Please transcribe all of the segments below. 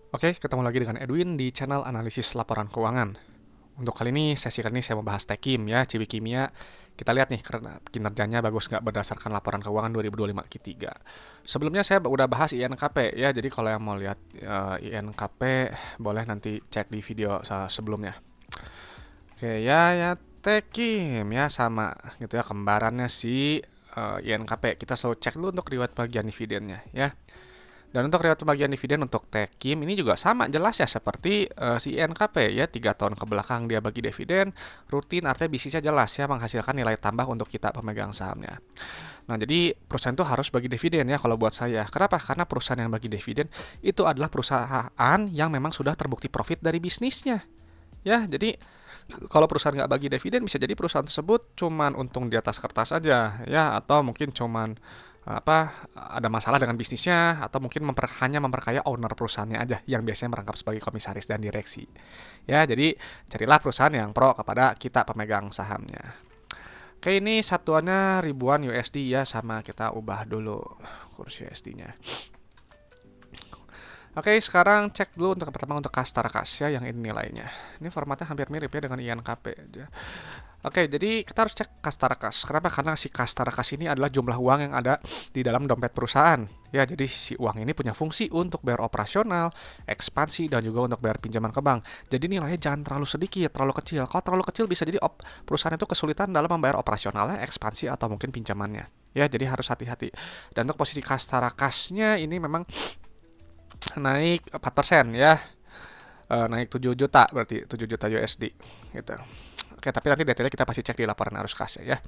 Oke, ketemu lagi dengan Edwin di channel analisis laporan keuangan. Untuk sesi kali ini saya mau bahas Tekim ya, Cibi Kimia. Kita lihat nih kinerjanya bagus nggak berdasarkan laporan keuangan 2025 Q3. Sebelumnya saya udah bahas INKP ya, jadi kalau yang mau lihat INKP boleh nanti cek di video sebelumnya. Oke ya Tekim ya sama gitu ya, kembarannya si INKP. Kita selalu cek dulu untuk riwayat bagian dividennya ya. Dan untuk riwayat pembagian dividen untuk Tekim ini juga sama jelas ya seperti si INKP ya, 3 tahun ke belakang dia bagi dividen rutin, artinya bisnisnya jelas ya menghasilkan nilai tambah untuk kita pemegang sahamnya. Nah, jadi perusahaan itu harus bagi dividen ya kalau buat saya. Kenapa? Karena perusahaan yang bagi dividen itu adalah perusahaan yang memang sudah terbukti profit dari bisnisnya. Ya, jadi kalau perusahaan nggak bagi dividen bisa jadi perusahaan tersebut cuman untung di atas kertas aja ya, atau mungkin cuman ada masalah dengan bisnisnya, atau mungkin hanya memperkaya owner perusahaannya aja yang biasanya merangkap sebagai komisaris dan direksi. Ya, jadi carilah perusahaan yang pro kepada kita pemegang sahamnya. Oke, ini satuannya ribuan USD ya, sama kita ubah dulu kurs USD-nya. Oke, sekarang cek dulu untuk pertama untuk Kastara Kasya yang ini nilainya. Ini formatnya hampir mirip ya dengan INKP aja. Oke, jadi kita harus cek Kastara Kas. Kenapa? Karena si Kastara Kas ini adalah jumlah uang yang ada di dalam dompet perusahaan. Ya, jadi si uang ini punya fungsi untuk bayar operasional, ekspansi, dan juga untuk bayar pinjaman ke bank. Jadi nilainya jangan terlalu sedikit, terlalu kecil. Kalau terlalu kecil bisa jadi perusahaan itu kesulitan dalam membayar operasionalnya, ekspansi, atau mungkin pinjamannya. Ya, jadi harus hati-hati. Dan untuk posisi Kastara Kasnya ini memang naik 4% ya. Naik 7 juta berarti 7 juta USD gitu. Oke, tapi nanti detailnya kita pasti cek di laporan arus kas ya.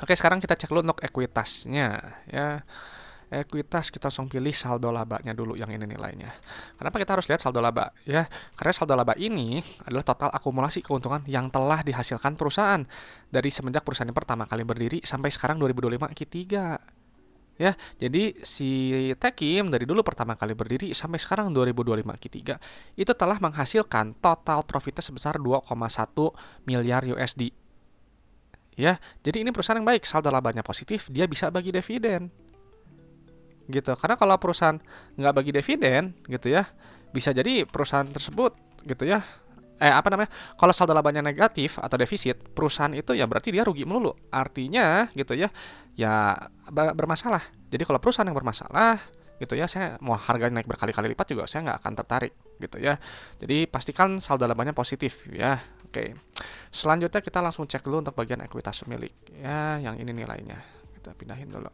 Oke, sekarang kita cek dulu untuk ekuitasnya ya. Ekuitas kita langsung pilih saldo labanya dulu yang ini nilainya. Kenapa kita harus lihat saldo laba ya? Karena saldo laba ini adalah total akumulasi keuntungan yang telah dihasilkan perusahaan dari semenjak perusahaan yang pertama kali berdiri sampai sekarang 2025 Q3. Ya, jadi si Tekim dari dulu pertama kali berdiri sampai sekarang 2025 Q3 itu telah menghasilkan total profitnya sebesar 2,1 miliar USD. Ya, jadi ini perusahaan yang baik, saldo labanya positif, dia bisa bagi dividen. Gitu. Karena kalau perusahaan nggak bagi dividen gitu ya, bisa jadi perusahaan tersebut gitu ya, kalau saldo labanya negatif atau defisit, perusahaan itu ya berarti dia rugi melulu. Artinya gitu ya, ya bermasalah. Jadi kalau perusahaan yang bermasalah gitu ya, saya mau harganya naik berkali-kali lipat juga saya nggak akan tertarik gitu ya. Jadi pastikan saldo labanya positif ya. Oke. Selanjutnya kita langsung cek dulu untuk bagian ekuitas pemilik ya, yang ini nilainya. Kita pindahin dulu.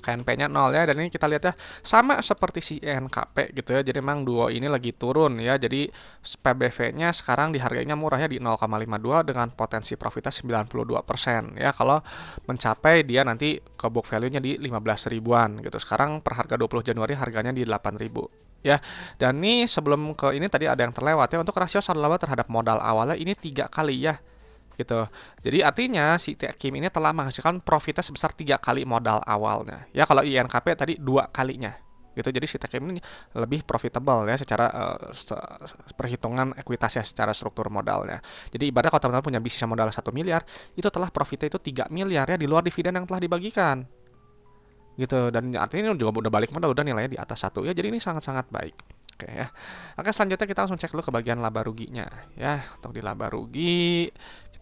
KNP-nya 0 ya, dan ini kita lihat ya sama seperti si NKP gitu ya. Jadi memang duo ini lagi turun ya. Jadi PBV-nya sekarang dihargainya murah ya di 0,52 dengan potensi profitnya 92% ya. Kalau mencapai dia nanti ke book value-nya di 15 ribuan gitu. Sekarang per harga 20 Januari harganya di 8 ribu ya. Dan ini sebelum ke ini tadi ada yang terlewat ya, untuk rasio saldo laba terhadap modal awalnya ini 3 kali ya gitu. Jadi artinya si Tekim ini telah menghasilkan profitnya sebesar 3 kali modal awalnya. Ya, kalau INKP tadi 2 kalinya. Gitu. Jadi si Tekim ini lebih profitable ya secara perhitungan ekuitasnya, secara struktur modalnya. Jadi ibarat kalau teman-teman punya bisnis modal 1 miliar, itu telah profitnya itu 3 miliar ya di luar dividen yang telah dibagikan. Gitu. Dan artinya ini juga udah balik modal, udah nilainya di atas 1 ya. Jadi ini sangat-sangat baik. Oke ya. Oke, selanjutnya kita langsung cek dulu ke bagian laba ruginya ya. Untuk di laba rugi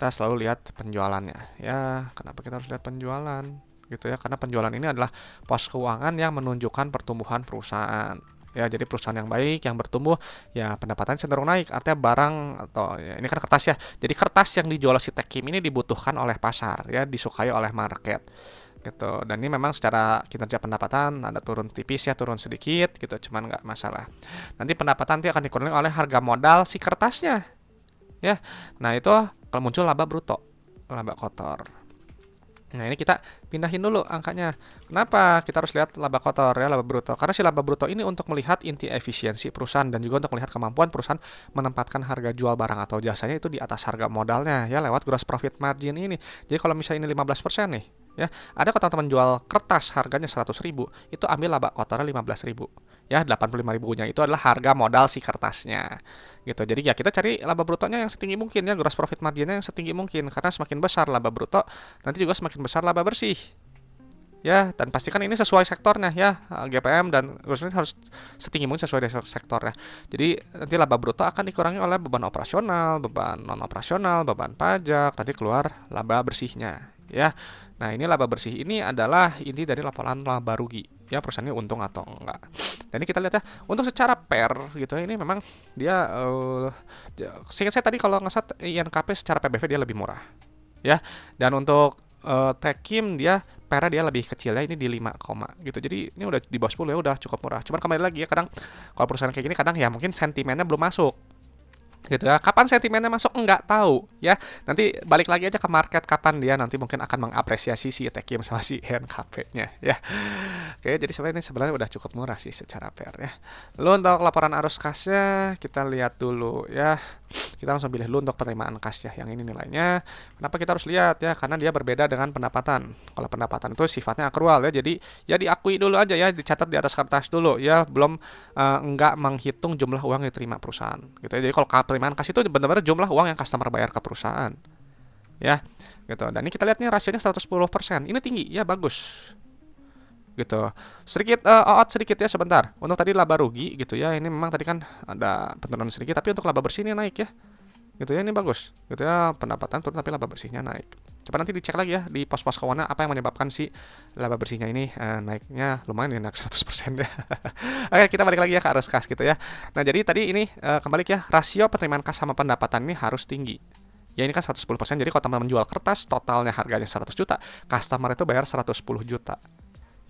kita selalu lihat penjualannya ya. Kenapa kita harus lihat penjualan gitu ya? Karena penjualan ini adalah pos keuangan yang menunjukkan pertumbuhan perusahaan. Ya, jadi perusahaan yang baik, yang bertumbuh, ya pendapatan cenderung naik. Artinya barang atau ya, ini kan kertas ya. Jadi kertas yang dijual si Tekim ini dibutuhkan oleh pasar ya, disukai oleh market gitu. Dan ini memang secara kinerja pendapatan ada turun tipis ya, turun sedikit gitu, cuman nggak masalah. Nanti pendapatan nanti akan dikurangi oleh harga modal si kertasnya ya. Nah, itu kalau muncul laba bruto, laba kotor. Nah, ini kita pindahin dulu angkanya. Kenapa kita harus lihat laba kotor ya, laba bruto? Karena si laba bruto ini untuk melihat inti efisiensi perusahaan dan juga untuk melihat kemampuan perusahaan menempatkan harga jual barang atau jasanya itu di atas harga modalnya ya, lewat gross profit margin ini. Jadi kalau misalnya ini 15% nih ya, ada kalau teman-teman jual kertas harganya 100 ribu, itu ambil laba kotornya 15 ribu ya, 85 ribunya itu adalah harga modal si kertasnya gitu. Jadi ya kita cari laba brutonya yang setinggi mungkin ya, gross profit marginnya yang setinggi mungkin, karena semakin besar laba bruto nanti juga semakin besar laba bersih ya, dan pastikan ini sesuai sektornya ya, GPM dan gross margin harus setinggi mungkin sesuai dengan sektornya. Jadi nanti laba bruto akan dikurangi oleh beban operasional, beban non operasional, beban pajak, nanti keluar laba bersihnya ya. Nah, ini laba bersih ini adalah inti dari laporan laba rugi ya, perusahaannya untung atau enggak. Dan ini kita lihat ya, untuk secara pair gitu ya, ini memang dia seingat saya tadi kalau nggak salah INKP secara PBV dia lebih murah ya. Dan untuk Techim dia pera dia lebih kecil ya, ini di 5, gitu. Jadi ini udah di bawah 10 ya, udah cukup murah. Cuman kembali lagi ya, kadang kalau perusahaan kayak gini kadang ya mungkin sentimennya belum masuk gitu ya. Kapan sentimennya masuk enggak tahu ya. Nanti balik lagi aja ke market kapan dia nanti mungkin akan mengapresiasi si Techim sama si NKP-nya ya. Oke, jadi sebenarnya udah cukup murah sih secara pair ya. Lalu untuk laporan arus kasnya kita lihat dulu ya. Kita langsung pilih dulu untuk penerimaan kas ya. Yang ini nilainya. Kenapa kita harus lihat ya? Karena dia berbeda dengan pendapatan. Kalau pendapatan itu sifatnya akrual ya. Jadi ya diakui dulu aja ya, dicatat di atas kertas dulu ya. Belum enggak menghitung jumlah uang yang diterima perusahaan gitu ya. Jadi kalau penerimaan kas itu benar-benar jumlah uang yang customer bayar ke perusahaan ya gitu. Dan ini kita lihat nih rasionya 110%. Ini tinggi ya, bagus gitu. Sedikit sedikit ya sebentar. Untuk tadi laba rugi gitu ya. Ini memang tadi kan ada penurunan sedikit, tapi untuk laba bersih ini naik ya. Gitu ya, ini bagus. Gitu ya, pendapatan turun tapi laba bersihnya naik. Coba nanti dicek lagi ya di pos-pos keuangan apa yang menyebabkan si laba bersihnya ini naiknya lumayan ya, naik 100% ya. Oke, kita balik lagi ya ke arus kas gitu ya. Nah, jadi tadi ini kembali ya, rasio penerimaan kas sama pendapatan ini harus tinggi. Ya ini kan 110%, jadi kalau teman menjual kertas totalnya harganya 100 juta, customer itu bayar 110 juta.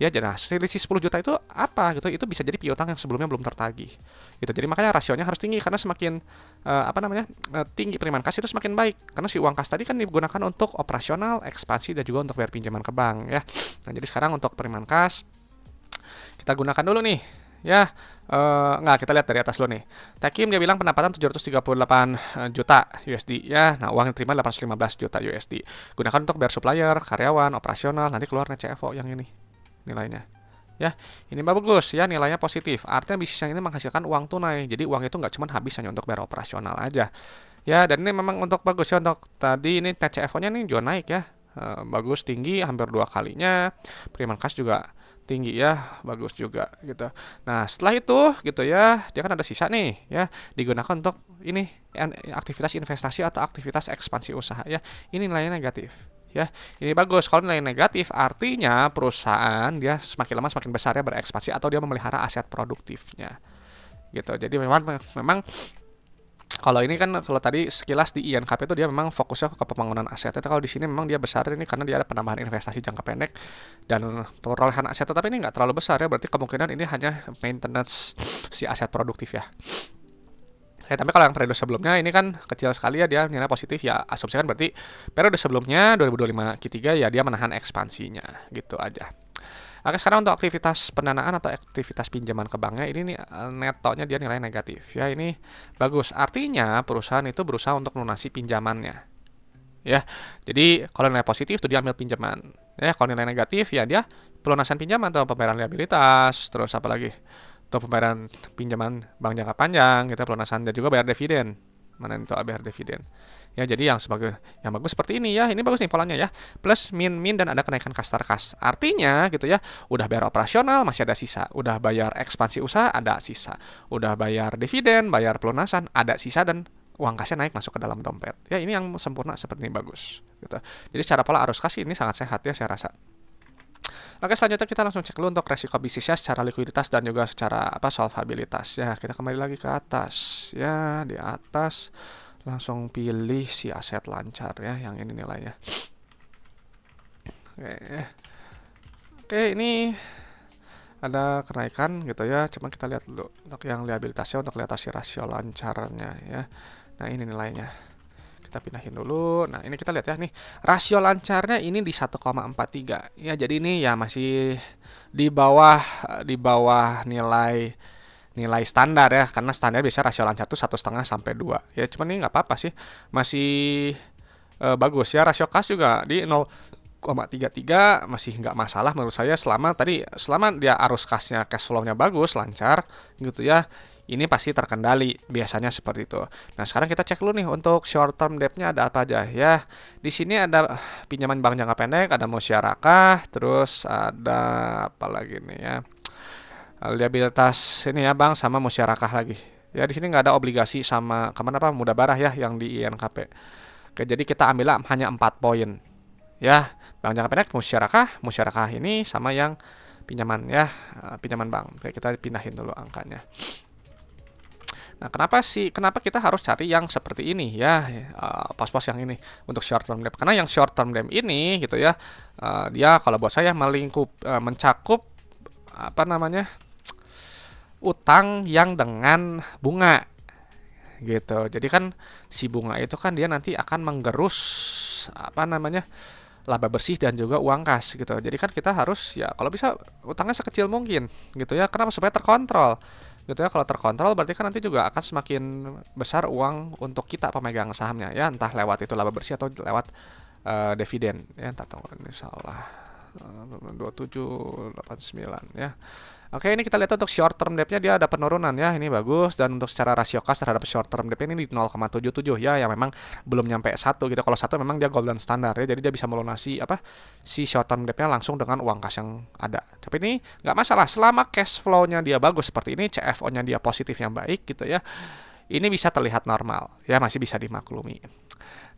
Ya, jadi selisih 10 juta itu apa gitu? Itu bisa jadi piutang yang sebelumnya belum tertagih. Gitu. Jadi makanya rasionya harus tinggi karena semakin tinggi penerimaan kas itu semakin baik. Karena si uang kas tadi kan digunakan untuk operasional, ekspansi dan juga untuk bayar pinjaman ke bank ya. Nah, jadi sekarang untuk penerimaan kas kita gunakan dulu nih ya. Nggak, kita lihat dari atas dulu nih. Techim dia bilang pendapatan 738 juta USD ya. Nah, uang yang diterima 815 juta USD. Gunakan untuk bayar supplier, karyawan, operasional, nanti keluar net CFO yang ini nilainya ya. Ini bagus ya, nilainya positif, artinya bisnis yang ini menghasilkan uang tunai, jadi uang itu nggak cuma habis hanya untuk bayar operasional aja ya. Dan ini memang untuk bagus ya, untuk tadi ini net CFO nya nih juga naik ya, bagus, tinggi, hampir 2 kalinya. Penerimaan kas juga tinggi ya, bagus juga gitu. Nah, setelah itu gitu ya, dia kan ada sisa nih ya, digunakan untuk ini aktivitas investasi atau aktivitas ekspansi usaha ya. Ini nilainya negatif ya. Ini bagus. Kalau nilai negatif artinya perusahaan dia semakin lama semakin besar ya berekspansi atau dia memelihara aset produktifnya gitu. Jadi memang kalau ini kan, kalau tadi sekilas di INKP itu dia memang fokusnya ke pembangunan aset. Tapi kalau di sini memang dia besar ini karena dia ada penambahan investasi jangka pendek dan perolehan aset, tetapi ini nggak terlalu besar ya. Berarti kemungkinan ini hanya maintenance si aset produktif ya. Tapi kalau yang periode sebelumnya ini kan kecil sekali ya, dia nilai positif ya, asumsikan berarti periode sebelumnya 2025 Q3 ya dia menahan ekspansinya gitu aja. Oke, sekarang untuk aktivitas pendanaan atau aktivitas pinjaman ke banknya ini nih netonya dia nilai negatif ya. Ini bagus, artinya perusahaan itu berusaha untuk melunasi pinjamannya ya. Jadi kalau nilai positif itu dia ambil pinjaman ya, kalau nilai negatif ya dia pelunasan pinjaman atau pembayaran liabilitas, terus apa lagi, atau pembayaran pinjaman bank jangka panjang gitu, pelunasan dan juga bayar dividen. Mana itu bayar dividen ya. Jadi yang bagus seperti ini ya. Ini bagus nih polanya ya, plus min dan ada kenaikan kas tarkas, artinya gitu ya, udah bayar operasional masih ada sisa, udah bayar ekspansi usaha ada sisa, udah bayar dividen, bayar pelunasan ada sisa, dan uang kasnya naik masuk ke dalam dompet ya. Ini yang sempurna seperti ini, bagus gitu. Jadi secara pola arus kas ini sangat sehat ya saya rasa. Oke, selanjutnya kita langsung cek dulu untuk resiko bisnisnya secara likuiditas dan juga secara solvabilitas ya. Kita kembali lagi ke atas ya, di atas langsung pilih si aset lancar ya, yang ini nilainya. Oke, ini ada kenaikan gitu ya. Cuma kita lihat dulu untuk yang liabilitasnya, untuk lihat si rasio lancarnya ya. Nah, ini nilainya. Kita pindahin dulu. Nah, ini kita lihat ya nih, rasio lancarnya ini di 1,43 ya. Jadi ini ya masih di bawah nilai standar ya, karena standar biasa rasio lancar tuh 1,5 sampai 2 ya. Cuman ini nggak apa-apa sih, masih bagus ya. Rasio kas juga di 0,33 masih nggak masalah menurut saya, selama dia arus kasnya, cash flow-nya bagus, lancar gitu ya. ini pasti terkendali, biasanya seperti itu. Nah, sekarang kita cek dulu nih untuk short term debt-nya ada apa aja ya. Di sini ada pinjaman bank jangka pendek, ada musyarakah, terus ada apa lagi nih ya? Liabilitas ini ya bank sama musyarakah lagi. Ya di sini nggak ada obligasi sama kemana apa mudah barah ya yang di INKP. Oke, jadi kita ambil hanya 4 poin. Ya, bank jangka pendek, musyarakah ini sama yang pinjaman ya, pinjaman bank. Oke, kita pindahin dulu angkanya. Nah, kenapa kita harus cari yang seperti ini ya, pos-pos yang ini untuk short term debt? Karena yang short term debt ini gitu ya, dia kalau buat saya mencakup apa namanya? Utang yang dengan bunga gitu. Jadi kan si bunga itu kan dia nanti akan menggerus apa namanya? Laba bersih dan juga uang kas gitu. Jadi kan kita harus ya kalau bisa utangnya sekecil mungkin gitu ya. Kenapa? Supaya terkontrol gitu ya. Kalau terkontrol berarti kan nanti juga akan semakin besar uang untuk kita pemegang sahamnya ya, entah lewat itu laba bersih atau lewat dividen ya. Entar tunggu ini salah 2789 ya. Oke, ini kita lihat untuk short term debt-nya dia ada penurunan ya, ini bagus. Dan untuk secara rasio kas terhadap short term debt ini di 0,77 ya, yang memang belum nyampe 1 gitu. Kalau 1 memang dia golden standard ya, jadi dia bisa melunasi si short term debt-nya langsung dengan uang kas yang ada. Tapi ini nggak masalah, selama cash flow-nya dia bagus seperti ini, CFO-nya dia positif yang baik gitu ya, ini bisa terlihat normal ya, masih bisa dimaklumi.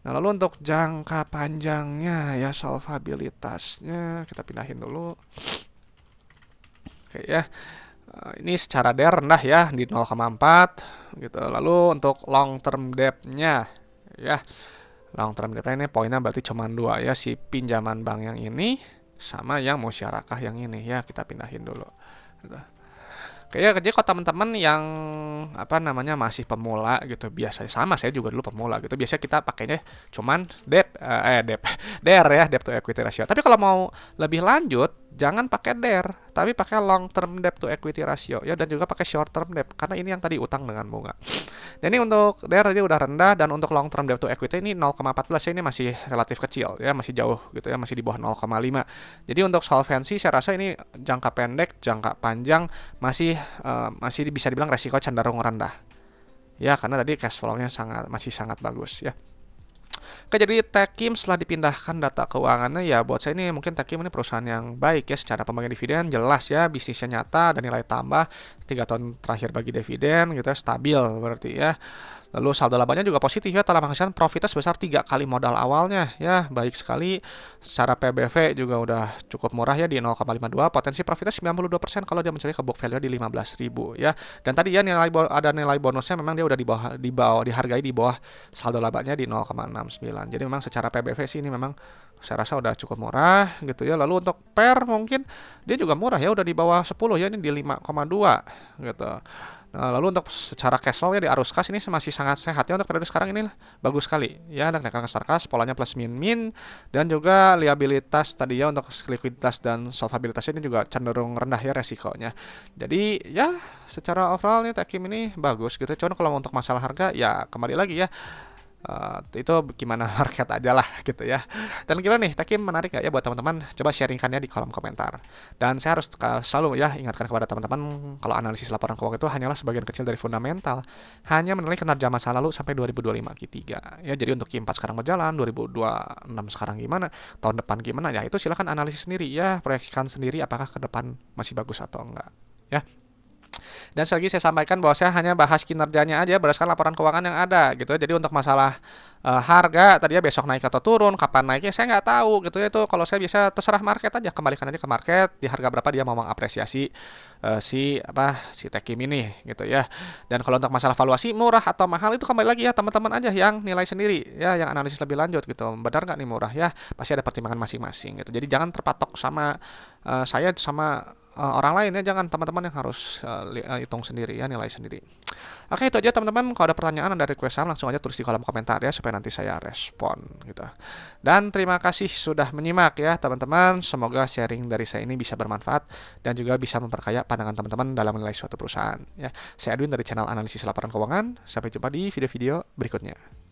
Nah, lalu untuk jangka panjangnya ya, solvabilitasnya kita pindahin dulu. Oke ya, ini secara DER rendah ya di 0,4 gitu. Lalu untuk long term debt-nya ya, long term debt-nya ini poinnya berarti cuma 2 ya, si pinjaman bank yang ini sama yang musyarakah yang ini ya, kita pindahin dulu gitu. Oke ya, jadi kalau teman-teman yang apa namanya masih pemula gitu, biasanya sama saya juga dulu pemula gitu. Biasanya kita pakainya cuman DER ya, debt to equity ratio. Tapi kalau mau lebih lanjut, jangan pakai DER, tapi pakai long term debt to equity ratio ya, dan juga pakai short term debt karena ini yang tadi utang dengan bunga. Dan ini untuk DER tadi udah rendah, dan untuk long term debt to equity ini 0,14 ya, ini masih relatif kecil ya, masih jauh gitu ya, masih di bawah 0,5. Jadi untuk solvency saya rasa ini jangka pendek, jangka panjang masih bisa dibilang resiko cenderung rendah. Ya, karena tadi cash flow-nya masih sangat bagus ya. Oke, jadi Techim setelah dipindahkan data keuangannya ya, buat saya ini mungkin Techim ini perusahaan yang baik ya, secara pembagian dividen jelas ya, bisnisnya nyata dan nilai tambah 3 tahun terakhir bagi dividen gitu ya, stabil berarti ya. Lalu saldo labanya juga positif ya, telah menghasilkan profitnya sebesar 3 kali modal awalnya ya, baik sekali. Secara PBV juga udah cukup murah ya di 0,52, potensi profitnya 92% kalau dia mencari ke book value di 15.000 ya. Dan tadi ya ada nilai bonusnya, memang dia udah dihargai di bawah saldo labanya di 0,69. Jadi memang secara PBV sih ini memang saya rasa udah cukup murah gitu ya. Lalu untuk PER mungkin dia juga murah ya, udah di bawah 10 ya, ini di 5,2 gitu. Nah, lalu untuk secara cash flow ya di arus kas ini masih sangat sehat ya, untuk periode sekarang ini bagus sekali ya, ada kenaikan kas polanya plus min dan juga liabilitas tadi ya, untuk likuiditas dan solvabilitasnya ini juga cenderung rendah ya resikonya. Jadi ya secara overall nih Techim ini bagus gitu. Cuman kalau untuk masalah harga ya kembali lagi ya, itu gimana market aja lah gitu ya. Dan gimana nih Techim, menarik gak ya buat teman-teman? Coba sharingkannya di kolom komentar. Dan saya harus selalu ya ingatkan kepada teman-teman, kalau analisis laporan keuangan itu hanyalah sebagian kecil dari fundamental, hanya menilai kinerja masa lalu sampai 2025 Q3 ya. Jadi untuk Q4 sekarang berjalan, 2026 sekarang gimana, tahun depan gimana ya, itu silahkan analisis sendiri ya, proyeksikan sendiri apakah ke depan masih bagus atau enggak ya. Dan sekali lagi saya sampaikan bahwa saya hanya bahas kinerjanya aja berdasarkan laporan keuangan yang ada gitu. Jadi untuk masalah harga tadi ya, besok naik atau turun, kapan naiknya saya nggak tahu gitu ya. Itu kalau saya biasa terserah market aja, kembalikan aja ke market di harga berapa dia mau mengapresiasi si Techim ini gitu ya. Dan kalau untuk masalah valuasi murah atau mahal itu kembali lagi ya teman-teman aja yang nilai sendiri ya, yang analisis lebih lanjut gitu. Benar nggak nih murah ya? Pasti ada pertimbangan masing-masing gitu. Jadi jangan terpatok sama saya sama orang lain ya, jangan, teman-teman yang harus hitung sendiri ya, nilai sendiri. Oke, itu aja teman-teman. Kalau ada pertanyaan, ada request saham, langsung aja tulis di kolom komentar ya, supaya nanti saya respon gitu. Dan terima kasih sudah menyimak ya teman-teman. Semoga sharing dari saya ini bisa bermanfaat dan juga bisa memperkaya pandangan teman-teman dalam menilai suatu perusahaan ya. Saya Edwin dari channel analisis laporan keuangan. Sampai jumpa di video-video berikutnya.